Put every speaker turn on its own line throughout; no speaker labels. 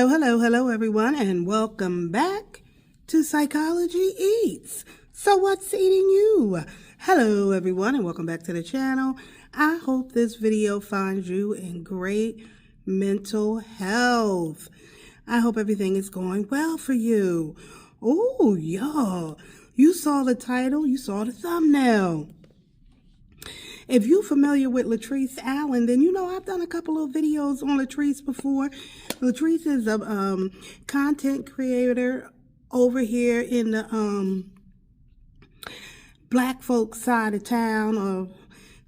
Hello, everyone, and welcome back to Psychology Eats. So what's eating you? Hello, everyone, and welcome back to the channel. I hope this video finds you in great mental health. I hope everything is going well for you. Oh, y'all, you saw the title, you saw the thumbnail. If you're familiar with Latrese Allen, then you know I've done a couple of videos on Latrese before. Latrese is a content creator over here in the black folk side of town of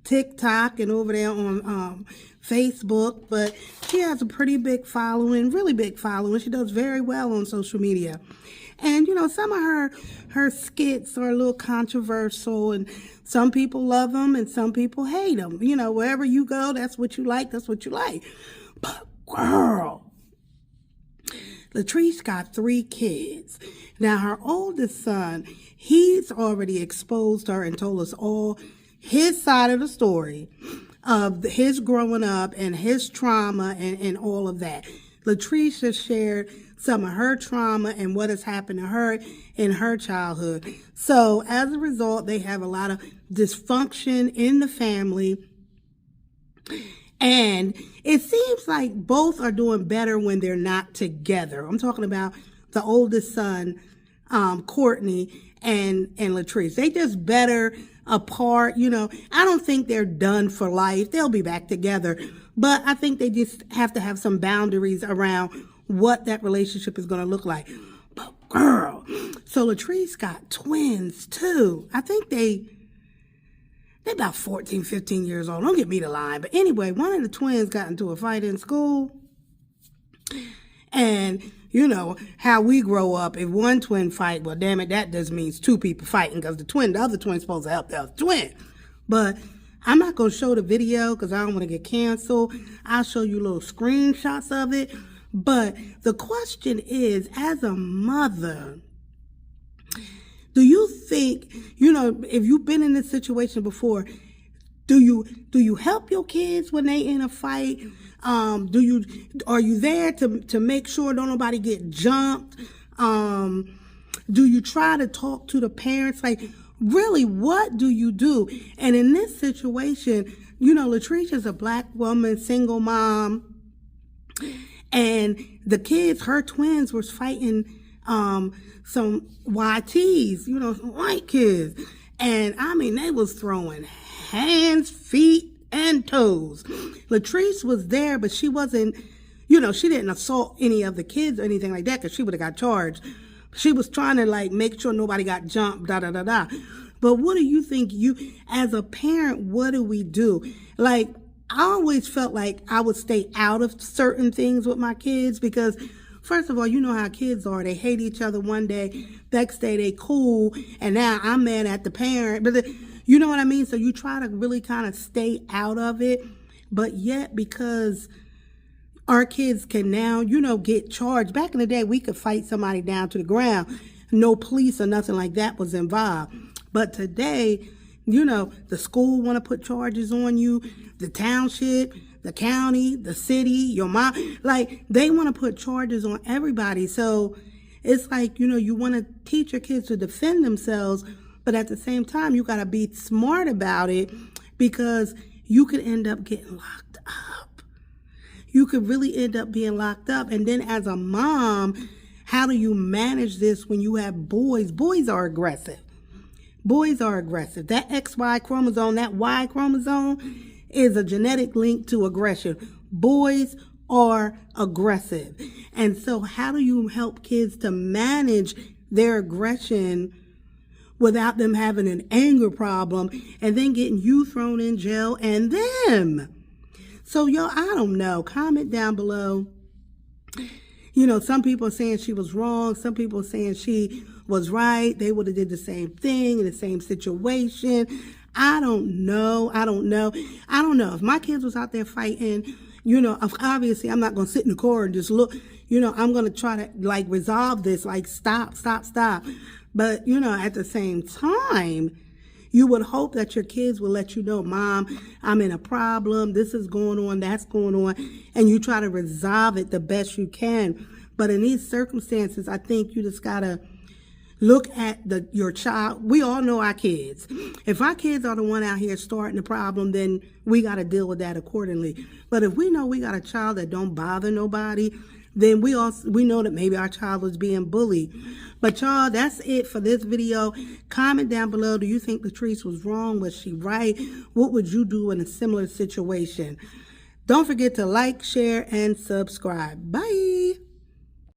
TikTok and over there on Facebook. But she has a pretty big following, really big following. She does very well on social media. And, you know, some of her skits are a little controversial, and some people love them and some people hate them. You know, wherever you go, that's what you like, that's what you like. But, girl, Latrese got 3 kids. Now, her oldest son, he's already exposed her and told us all his side of the story of his growing up and his trauma and all of that. Latrese has shared some of her trauma and what has happened to her in her childhood. So as a result, they have a lot of dysfunction in the family. And it seems like both are doing better when they're not together. I'm talking about the oldest son, Courtney, and Latrese. They just better apart. You know, I don't think they're done for life. They'll be back together. But I think they just have to have some boundaries around what that relationship is going to look like. But girl, so Latrese got twins too. I think they're about 14, 15 years old. Don't get me to lie. But anyway, one of the twins got into a fight in school. And you know how we grow up. If one twin fight, well, damn it, that just means 2 people fighting, because the other twin's supposed to help the other twin. But I'm not going to show the video because I don't want to get canceled. I'll show you little screenshots of it. But the question is, as a mother, do you think, you know, if you've been in this situation before, do you help your kids when they in a fight? Are you there to make sure don't nobody get jumped? Do you try to talk to the parents? Like, really, what do you do? And in this situation, you know, Latrese is a black woman, single mom. And the kids, her twins, was fighting some YTs, you know, some white kids. And, I mean, they was throwing hands, feet, and toes. Latrese was there, but she wasn't, you know, she didn't assault any of the kids or anything like that, because she would have got charged. She was trying to, like, make sure nobody got jumped, da-da-da-da. But what do you think, as a parent, what do we do? Like, I always felt like I would stay out of certain things with my kids because, first of all, you know how kids are. They hate each other one day, next day they cool, and now I'm mad at the parent. But you know what I mean? So you try to really kind of stay out of it. But yet, because our kids can now, you know, get charged. Back in the day, we could fight somebody down to the ground. No police or nothing like that was involved. But today, you know, the school want to put charges on you, the township, the county, the city, your mom. Like, they want to put charges on everybody. So it's like, you know, you want to teach your kids to defend themselves, but at the same time, you got to be smart about it, because you could end up getting locked up. You could really end up being locked up. And then as a mom, how do you manage this when you have boys? Boys are aggressive. Boys are aggressive. That XY chromosome, that Y chromosome is a genetic link to aggression. Boys are aggressive. And so how do you help kids to manage their aggression without them having an anger problem and then getting you thrown in jail and them? So, y'all, I don't know. Comment down below. You know, some people are saying she was wrong. Some people are saying she was right. They would have did the same thing in the same situation. I don't know. If my kids was out there fighting, you know, obviously I'm not going to sit in the car and just look. You know, I'm going to try to, like, resolve this, like, stop. But, you know, at the same time, you would hope that your kids will let you know, Mom, I'm in a problem. This is going on. That's going on. And you try to resolve it the best you can. But in these circumstances, I think you just gotta look at your child. We all know our kids. If our kids are the one out here starting the problem, then we got to deal with that accordingly. But if we know we got a child that don't bother nobody, then we know that maybe our child was being bullied. But y'all, that's it for this video. Comment down below. Do you think Latrese was wrong? Was she right? What would you do in a similar situation? Don't forget to like, share, and subscribe. Bye.